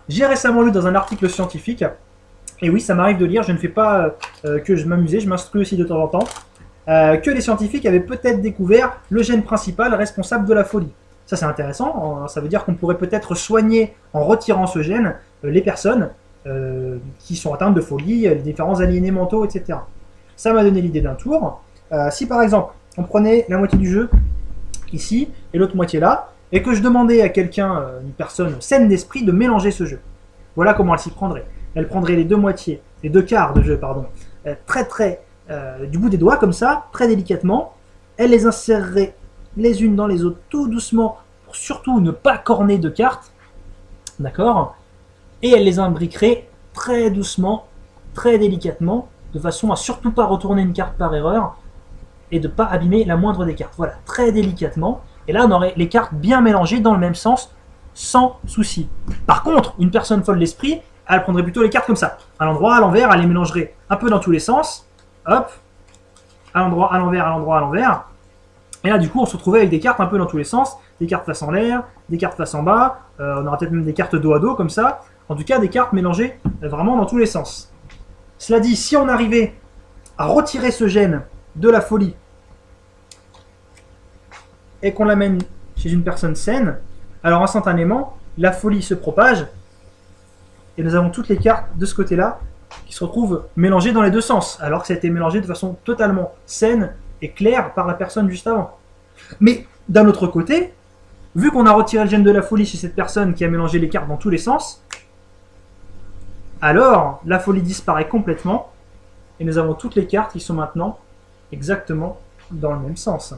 J'ai récemment lu dans un article scientifique, et oui, ça m'arrive de lire, je ne fais pas que je m'amusais, je m'instruis aussi de temps en temps, que les scientifiques avaient peut-être découvert le gène principal responsable de la folie. Ça c'est intéressant, ça veut dire qu'on pourrait peut-être soigner en retirant ce gène les personnes qui sont atteintes de folie, les différents aliénés mentaux, etc. Ça m'a donné l'idée d'un tour. Si par exemple on prenait la moitié du jeu ici et l'autre moitié là, et que je demandais à quelqu'un, une personne saine d'esprit, de mélanger ce jeu. Voilà comment elle s'y prendrait. Elle prendrait les deux moitiés, les deux quarts de jeu, pardon, du bout des doigts, comme ça, très délicatement. Elle les insérerait les unes dans les autres, tout doucement, pour surtout ne pas corner de cartes. D'accord? Et elle les imbriquerait très doucement, très délicatement, de façon à surtout pas retourner une carte par erreur, et de ne pas abîmer la moindre des cartes. Voilà, très délicatement. Et là, on aurait les cartes bien mélangées dans le même sens, sans souci. Par contre, une personne folle d'esprit, elle prendrait plutôt les cartes comme ça. À l'endroit, à l'envers, elle les mélangerait un peu dans tous les sens. Hop, à l'endroit, à l'envers, à l'endroit, à l'envers. Et là, du coup, on se retrouvait avec des cartes un peu dans tous les sens. Des cartes face en l'air, des cartes face en bas. On aura peut-être même des cartes dos à dos, comme ça. En tout cas, des cartes mélangées vraiment dans tous les sens. Cela dit, si on arrivait à retirer ce gène de la folie et qu'on l'amène chez une personne saine, alors instantanément, la folie se propage et nous avons toutes les cartes de ce côté-là qui se retrouvent mélangées dans les deux sens, alors que ça a été mélangé de façon totalement saine et claire par la personne juste avant. Mais d'un autre côté, vu qu'on a retiré le gène de la folie chez cette personne qui a mélangé les cartes dans tous les sens, alors la folie disparaît complètement et nous avons toutes les cartes qui sont maintenant exactement dans le même sens.